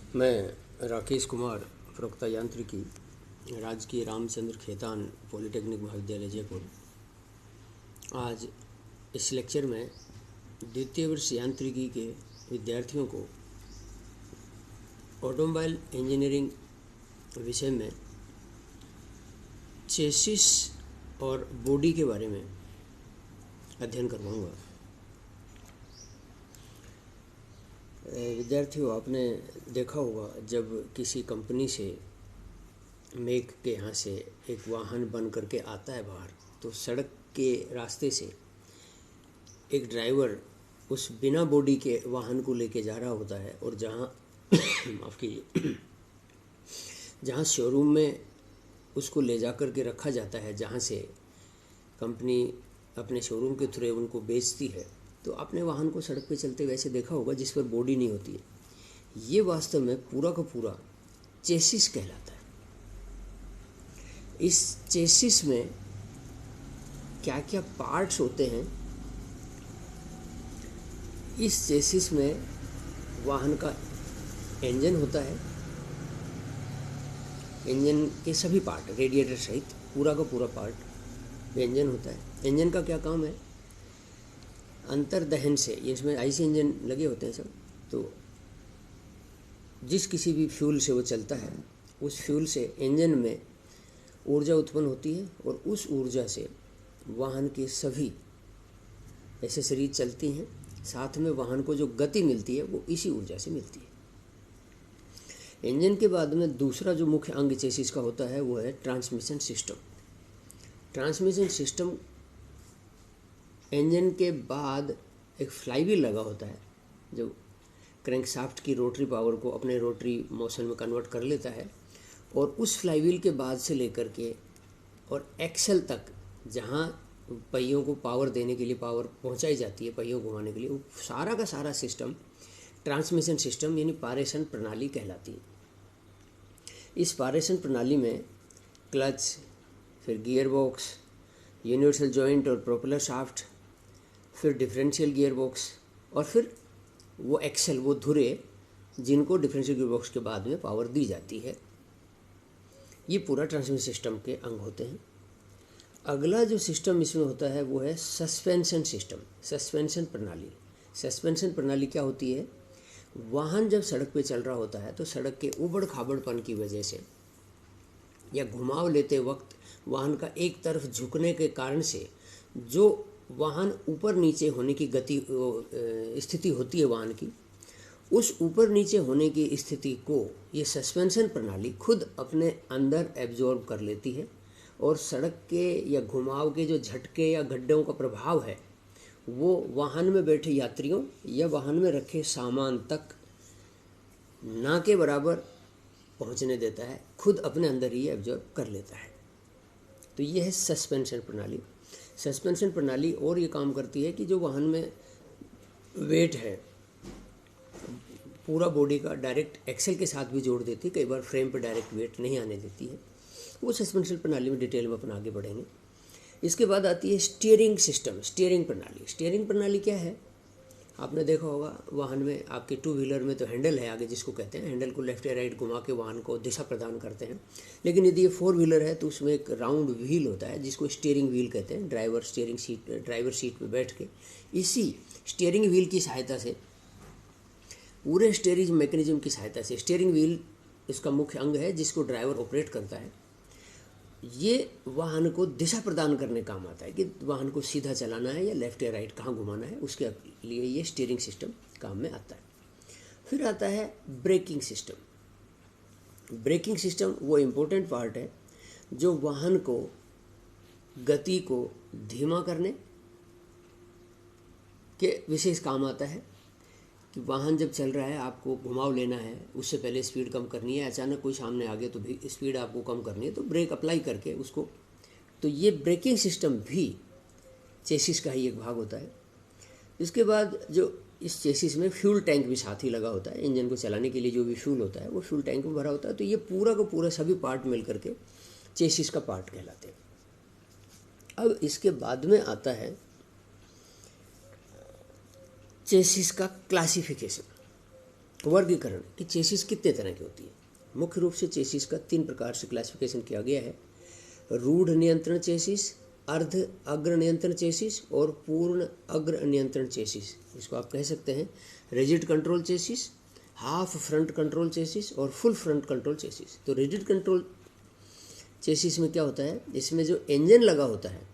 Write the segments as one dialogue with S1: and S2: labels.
S1: मैं राकेश कुमार, प्रवक्ता यांत्रिकी, राजकीय रामचंद्र खेतान पॉलिटेक्निक महाविद्यालय जयपुर। आज इस लेक्चर में द्वितीय वर्ष यांत्रिकी के विद्यार्थियों को ऑटोमोबाइल इंजीनियरिंग विषय में चेसिस और बॉडी के बारे में अध्ययन करवाऊंगा। विद्यार्थियों, आपने देखा होगा जब किसी कंपनी से मेक के यहाँ से एक वाहन बन करके आता है बाहर, तो सड़क के रास्ते से एक ड्राइवर उस बिना बॉडी के वाहन को लेके जा रहा होता है और जहाँ माफ़ कीजिए जहाँ शोरूम में उसको ले जा कर के रखा जाता है, जहाँ से कंपनी अपने शोरूम के थ्रू उनको बेचती है, तो आपने वाहन को सड़क पे चलते वैसे देखा होगा जिस पर बॉडी नहीं होती है। ये वास्तव में पूरा का पूरा चेसिस कहलाता है। इस चेसिस में क्या क्या पार्ट्स होते हैं, इस चेसिस में वाहन का इंजन होता है, इंजन के सभी पार्ट, रेडिएटर सहित पूरा का पूरा पार्ट इंजन होता है। इंजन का क्या काम है? अंतर्दहन से, ये इसमें आईसी इंजन लगे होते हैं सब, तो जिस किसी भी फ्यूल से वो चलता है, उस फ्यूल से इंजन में ऊर्जा उत्पन्न होती है और उस ऊर्जा से वाहन के सभी एक्सेसरीज चलती हैं। साथ में वाहन को जो गति मिलती है वो इसी ऊर्जा से मिलती है। इंजन के बाद में दूसरा जो मुख्य अंग चेसिस का होता है वो है transmission system. Transmission system, engine के बाद एक फ्लाईव्हील लगा होता है जो क्रैंकशाफ्ट की रोटरी पावर को अपने रोटरी मोशन में कन्वर्ट कर लेता है, और उस फ्लाईव्हील के बाद से लेकर के और एक्सल तक, जहाँ पहियों को पावर देने के लिए पावर पहुंचाई जाती है, पहियों घुमाने के लिए, वो सारा का सारा सिस्टम ट्रांसमिशन सिस्टम यानी पारेषण प्रणाली कहलाती है। इस पारेषण प्रणाली में क्लच, फिर गियर बॉक्स, यूनिवर्सल जॉइंट और प्रोपेलर शाफ्ट, फिर डिफरेंशियल गियर बॉक्स, और फिर वो एक्सल, वो धुरे जिनको डिफरेंशियल गियर बॉक्स के बाद में पावर दी जाती है। ये पूरा ट्रांसमिशन सिस्टम के अंग होते हैं। अगला जो सिस्टम इसमें होता है वो है सस्पेंशन सिस्टम, सस्पेंशन प्रणाली। सस्पेंशन प्रणाली क्या होती है? वाहन जब सड़क पे चल रहा होता है तो सड़क के उबड़ खाबड़पन की वजह से या घुमाव लेते वक्त वाहन का एक तरफ झुकने के कारण से जो वाहन ऊपर नीचे होने की स्थिति होती है वाहन की, उस ऊपर नीचे होने की स्थिति को ये सस्पेंशन प्रणाली खुद अपने अंदर एब्जॉर्ब कर लेती है, और सड़क के या घुमाव के जो झटके या गड्ढों का प्रभाव है वो वाहन में बैठे यात्रियों या वाहन में रखे सामान तक ना के बराबर पहुंचने देता है, खुद अपने अंदर ही एब्जॉर्ब कर लेता है। तो ये है सस्पेंशन प्रणाली। सस्पेंशन प्रणाली और ये काम करती है कि जो वाहन में वेट है पूरा बॉडी का डायरेक्ट एक्सेल के साथ भी जोड़ देती है, कई बार फ्रेम पर डायरेक्ट वेट नहीं आने देती है। वो सस्पेंशन प्रणाली में डिटेल में अपन आगे बढ़ेंगे। इसके बाद आती है स्टीयरिंग सिस्टम, स्टीयरिंग प्रणाली। स्टीयरिंग प्रणाली क्या है? आपने देखा होगा वाहन में, आपके टू व्हीलर में तो हैंडल है आगे जिसको कहते हैं, हैंडल को लेफ्ट या राइट घुमा के वाहन को दिशा प्रदान करते हैं। लेकिन यदि ये फोर व्हीलर है तो उसमें एक राउंड व्हील होता है जिसको स्टीयरिंग व्हील कहते हैं। ड्राइवर सीट पे बैठ के इसी स्टीयरिंग व्हील की सहायता से, पूरे स्टीयरिंग मैकेनिज्म की सहायता से, स्टीयरिंग व्हील इसका मुख्य अंग है जिसको ड्राइवर ऑपरेट करता है। ये वाहन को दिशा प्रदान करने काम आता है कि वाहन को सीधा चलाना है या लेफ्ट या राइट कहाँ घुमाना है, उसके लिए ये स्टीयरिंग सिस्टम काम में आता है। फिर आता है ब्रेकिंग सिस्टम। ब्रेकिंग सिस्टम वो इम्पोर्टेंट पार्ट है जो वाहन को गति को धीमा करने के विशेष काम आता है। कि वाहन जब चल रहा है, आपको घुमाव लेना है, उससे पहले स्पीड कम करनी है, अचानक कोई सामने आ गया तो भी स्पीड आपको कम करनी है, तो ब्रेक अप्लाई करके उसको, तो ये ब्रेकिंग सिस्टम भी चेसिस का ही एक भाग होता है। इसके बाद जो इस चेसिस में फ्यूल टैंक भी साथ ही लगा होता है, इंजन को चलाने के लिए जो भी फ्यूल होता है वो फ्यूल टैंक में भरा होता है। तो ये पूरा का पूरा सभी पार्ट मिल करके चेसिस का पार्ट कहलाते हैं। अब इसके बाद में आता है चेसिस का क्लासिफिकेशन। वर्गीकरण कि चेसिस कितने तरह की होती है। मुख्य रूप से चेसिस का 3 प्रकार से क्लासिफिकेशन किया गया है: रूढ़ नियंत्रण चेसिस, अर्ध अग्र नियंत्रण चेसिस और पूर्ण अग्र नियंत्रण चेसिस। इसको आप कह सकते हैं rigid control chassis, half front control chassis और फुल फ्रंट कंट्रोल चेसिस। तो रिजिड कंट्रोल चेसिस में क्या होता है, इसमें जो इंजन लगा होता है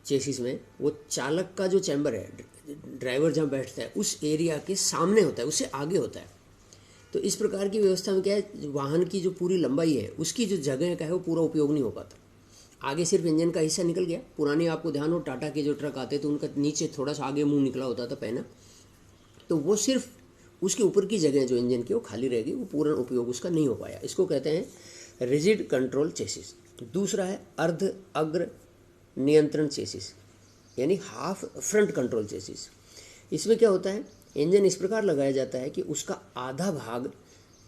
S1: चेसिस में, वो चालक का जो चैम्बर है, ड्राइवर जहाँ बैठता है उस एरिया के सामने होता है, उससे आगे होता है। तो इस प्रकार की व्यवस्था में क्या है, वाहन की जो पूरी लंबाई है उसकी जो जगह का है वो पूरा उपयोग नहीं हो पाता। आगे सिर्फ इंजन का हिस्सा निकल गया। पुराने आपको ध्यान हो टाटा के जो ट्रक आते तो उनका नीचे थोड़ा सा आगे मुंह निकला होता था पहना, तो वो सिर्फ उसके ऊपर की जगह जो इंजन की वो खाली रहेगी, वो पूर्ण उपयोग उसका नहीं हो पाया। इसको कहते हैं रिजिड कंट्रोल चेसिस। दूसरा है अर्ध अग्र नियंत्रण चेसिस, यानी हाफ फ्रंट कंट्रोल चेसिस। इसमें क्या होता है, इंजन इस प्रकार लगाया जाता है कि उसका आधा भाग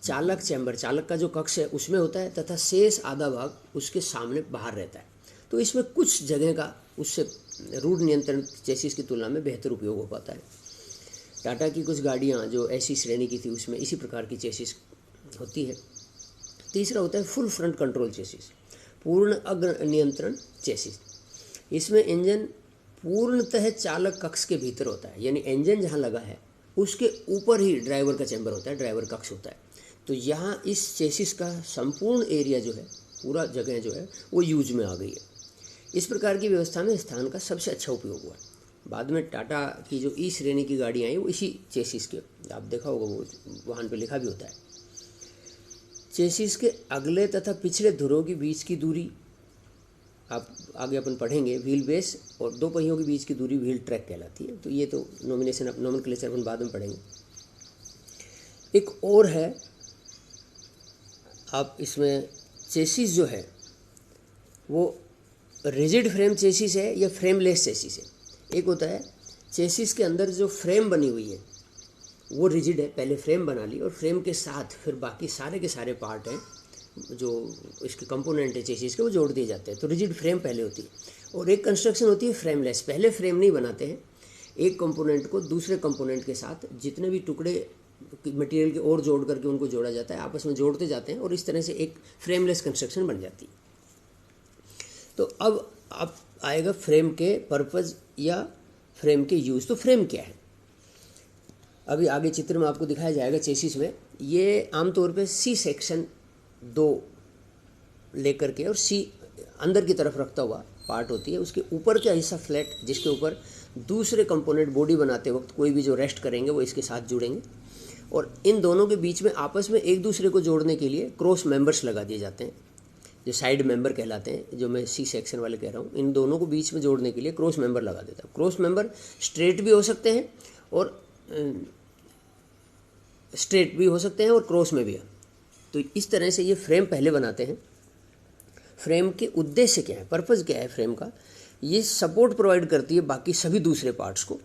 S1: चालक चैम्बर, चालक का जो कक्ष है उसमें होता है तथा शेष आधा भाग उसके सामने बाहर रहता है। तो इसमें कुछ जगह का उससे रूढ़ नियंत्रण चेसिस की तुलना में बेहतर उपयोग हो पाता है। टाटा की कुछ गाड़ियाँ जो ऐसी श्रेणी की थी उसमें इसी प्रकार की चेसिस होती है। तीसरा होता है फुल फ्रंट कंट्रोल चेसिस, पूर्ण अग्र नियंत्रण चेसिस। इसमें इंजन पूर्णतः चालक कक्ष के भीतर होता है, यानी इंजन जहाँ लगा है उसके ऊपर ही ड्राइवर का चैम्बर होता है, ड्राइवर कक्ष होता है। तो यहाँ इस चेसिस का संपूर्ण एरिया जो है, पूरा जगह जो है वो यूज में आ गई है। इस प्रकार की व्यवस्था में स्थान का सबसे अच्छा उपयोग हुआ। बाद में टाटा की जो ई श्रेणी की गाड़ियाँ आई वो इसी चेसिस के, आप देखा होगा वो वाहन पे लिखा भी होता है। चेसिस के अगले तथा पिछले धुरों के बीच की दूरी, आप आगे अपन पढ़ेंगे, व्हील बेस और 2 पहियों के बीच की दूरी व्हील ट्रैक कहलाती है। तो ये तो नोमेनक्लेचर अपन बाद में पढ़ेंगे। एक और है, आप इसमें चेसिस जो है वो रिजिड फ्रेम चेसिस है या फ्रेमलेस चेसिस है। एक होता है चेसिस के अंदर जो फ्रेम बनी हुई है वो रिजिड है, पहले फ्रेम बना ली और फ्रेम के साथ फिर बाकी सारे के सारे पार्ट हैं जो इसके कंपोनेंट है चेसिस के, वो जोड़ दिए जाते हैं। तो रिजिड फ्रेम पहले होती है। और एक कंस्ट्रक्शन होती है फ्रेमलेस, पहले फ्रेम नहीं बनाते हैं, एक कंपोनेंट को दूसरे कंपोनेंट के साथ जितने भी टुकड़े मटेरियल के और जोड़ करके उनको जोड़ा जाता है, आपस में जोड़ते जाते हैं और इस तरह से एक फ्रेमलेस कंस्ट्रक्शन बन जाती है। तो अब आएगा फ्रेम के पर्पज़ या फ्रेम के यूज़। तो फ्रेम क्या है, अभी आगे चित्र में आपको दिखाया जाएगा। चेसिस में ये आमतौर पे सी सेक्शन 2 लेकर के और सी अंदर की तरफ रखता हुआ पार्ट होती है। उसके ऊपर का हिस्सा फ्लैट, जिसके ऊपर दूसरे कंपोनेंट बॉडी बनाते वक्त कोई भी जो रेस्ट करेंगे वो इसके साथ जुड़ेंगे। और इन दोनों के बीच में आपस में एक दूसरे को जोड़ने के लिए क्रॉस मेंबर्स लगा दिए जाते हैं, जो साइड मेंबर कहलाते हैं, जो मैं सी सेक्शन वाले कह रहा हूँ। इन दोनों को बीच में जोड़ने के लिए क्रॉस मेंबर लगा देता है। क्रॉस मेंबर स्ट्रेट भी हो सकते हैं और स्ट्रेट भी हो सकते हैं और क्रॉस में भी है। तो इस तरह से ये फ्रेम पहले बनाते हैं। फ्रेम के उद्देश्य क्या है, पर्पज़ क्या है फ्रेम का, ये सपोर्ट प्रोवाइड करती है बाकी सभी दूसरे पार्ट्स को,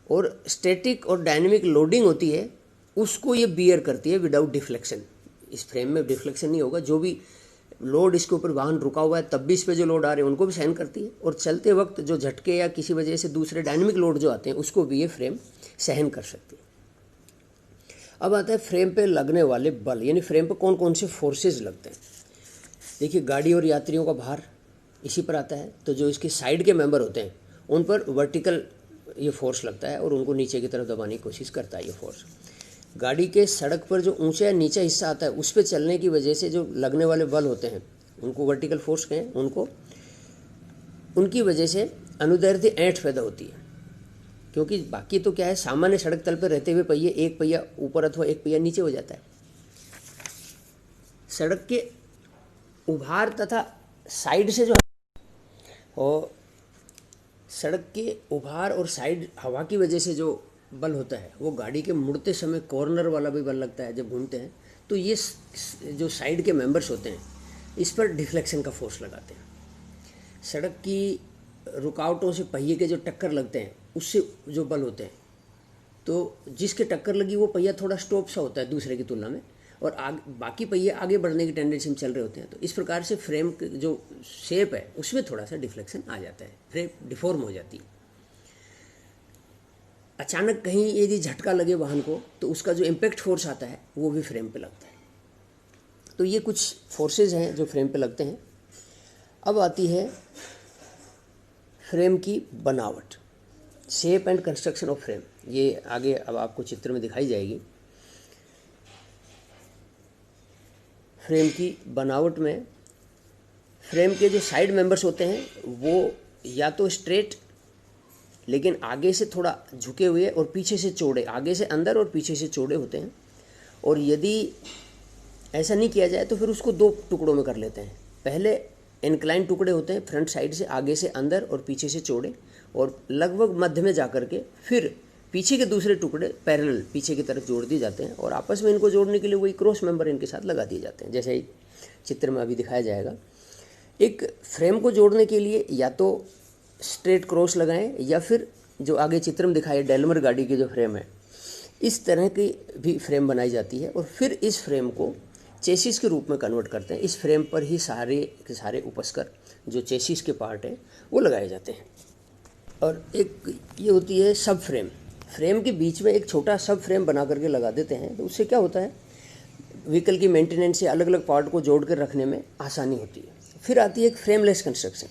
S1: और स्टैटिक और डायनेमिक लोडिंग होती है उसको ये बियर करती है विदाउट डिफ्लेक्शन। इस फ्रेम में डिफ्लेक्शन नहीं होगा, जो भी लोड इसके ऊपर वाहन रुका हुआ है तब भी इस पे जो लोड आ रहे हैं उनको भी सहन करती है, और चलते वक्त जो झटके या किसी वजह से दूसरे डायनेमिक लोड जो आते हैं उसको भी ये फ्रेम सहन कर सकती है। अब आता है फ्रेम पे लगने वाले बल, यानी फ्रेम पे कौन कौन से फोर्सेस लगते हैं। देखिए, गाड़ी और यात्रियों का भार इसी पर आता है। तो जो इसके साइड के मेंबर होते हैं उन पर वर्टिकल ये फोर्स लगता है और उनको नीचे की तरफ दबाने की कोशिश करता है ये फोर्स। गाड़ी के सड़क पर जो ऊंचा या नीचा हिस्सा आता है उस पर चलने की वजह से जो लगने वाले बल होते हैं उनको वर्टिकल फोर्स कहें। उनकी वजह से अनुदैर्ध्य ऐंठ पैदा होती है, क्योंकि बाकी तो क्या है, सामान्य सड़क तल पर रहते हुए पहिए एक पहिया ऊपर अथवा एक पहिया नीचे हो जाता है। सड़क के उभार तथा साइड से जो, और सड़क के उभार और साइड हवा की वजह से जो बल होता है वो गाड़ी के मुड़ते समय कॉर्नर वाला भी बल लगता है जब घूमते हैं। तो ये जो साइड के मेंबर्स होते हैं इस पर डिफ्लेक्शन का फोर्स लगाते हैं। सड़क की रुकावटों से पहिए के जो टक्कर लगते हैं उससे जो बल होते हैं, तो जिसके टक्कर लगी वो पहिया थोड़ा स्टॉप सा होता है दूसरे की तुलना में, और बाकी पहिए आगे बढ़ने की टेंडेंसी में चल रहे होते हैं। तो इस प्रकार से फ्रेम जो शेप है उसमें थोड़ा सा डिफ्लेक्शन आ जाता है, फ्रेम डिफॉर्म हो जाती है। अचानक कहीं यदि झटका लगे वाहन को तो उसका जो इम्पैक्ट फोर्स आता है वो भी फ्रेम पे लगता है। तो ये कुछ फोर्सेज हैं जो फ्रेम पे लगते हैं। अब आती है फ्रेम की बनावट, shape and construction of frame. ये आगे अब आपको चित्र में दिखाई जाएगी। फ्रेम की बनावट में फ्रेम के जो साइड मेंबर्स होते हैं वो या तो स्ट्रेट लेकिन आगे से थोड़ा झुके हुए और पीछे से चौड़े, आगे से अंदर और पीछे से चौड़े होते हैं। और यदि ऐसा नहीं किया जाए तो फिर उसको दो टुकड़ों में कर लेते हैं। पहले इंक्लाइन टुकड़े होते हैं फ्रंट साइड से, आगे से अंदर और पीछे से चौड़े, और लगभग मध्य में जा कर के फिर पीछे के दूसरे टुकड़े पैरेलल पीछे की तरफ जोड़ दिए जाते हैं और आपस में इनको जोड़ने के लिए वही क्रॉस मेंबर इनके साथ लगा दिए जाते हैं, जैसे ही चित्र में अभी दिखाया जाएगा। एक फ्रेम को जोड़ने के लिए या तो स्ट्रेट क्रॉस लगाएं या फिर जो आगे चित्र में दिखाए डेलमर गाड़ी की जो फ्रेम है इस तरह की भी फ्रेम बनाई जाती है। और फिर इस फ्रेम को चेसिस के रूप में कन्वर्ट करते हैं। इस फ्रेम पर ही सारे के सारे उपस्कर जो चेसिस के पार्ट हैं वो लगाए जाते हैं। और एक ये होती है सब फ्रेम। फ्रेम के बीच में एक छोटा सब फ्रेम बना करके लगा देते हैं। तो उससे क्या होता है, व्हीकल की मेंटेनेंस से अलग अलग पार्ट को जोड़ कर रखने में आसानी होती है। फिर आती है एक फ्रेमलेस कंस्ट्रक्शन।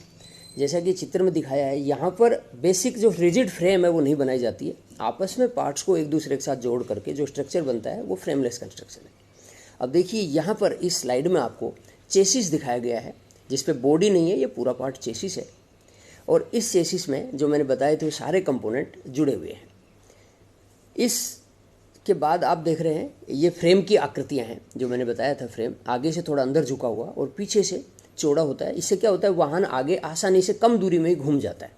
S1: जैसा कि चित्र में दिखाया है, यहाँ पर बेसिक जो रिजिड फ्रेम है वो नहीं बनाई जाती है। आपस में पार्ट्स को एक दूसरे के साथ जोड़ करके जो स्ट्रक्चर बनता है वो फ्रेमलेस कंस्ट्रक्शन है। अब देखिए यहाँ पर इस स्लाइड में आपको चेसिस दिखाया गया है जिस पे बॉडी नहीं है, ये पूरा पार्ट चेसिस है। और इस चेसिस में जो मैंने बताए थे सारे कंपोनेंट जुड़े हुए हैं। इसके बाद आप देख रहे हैं ये फ्रेम की आकृतियाँ हैं जो मैंने बताया था। फ्रेम आगे से थोड़ा अंदर झुका हुआ और पीछे से चौड़ा होता है। इससे क्या होता है, वाहन आगे आसानी से कम दूरी में ही घूम जाता है।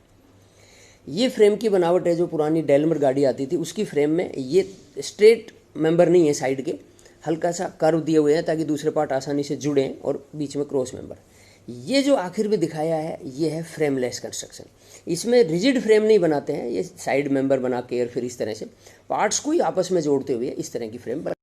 S1: ये फ्रेम की बनावट है जो पुरानी डेलमर गाड़ी आती थी उसकी फ्रेम में। ये स्ट्रेट मेंबर नहीं है, साइड के हल्का सा कर्व दिए हुए हैं ताकि दूसरे पार्ट आसानी से जुड़ें, और बीच में क्रॉस मेंबर। ये जो आखिर में दिखाया है ये है फ्रेमलेस कंस्ट्रक्शन। इसमें रिजिड फ्रेम नहीं बनाते हैं, ये साइड मेंबर बना के और फिर इस तरह से पार्ट्स को ही आपस में जोड़ते हुए इस तरह की फ्रेम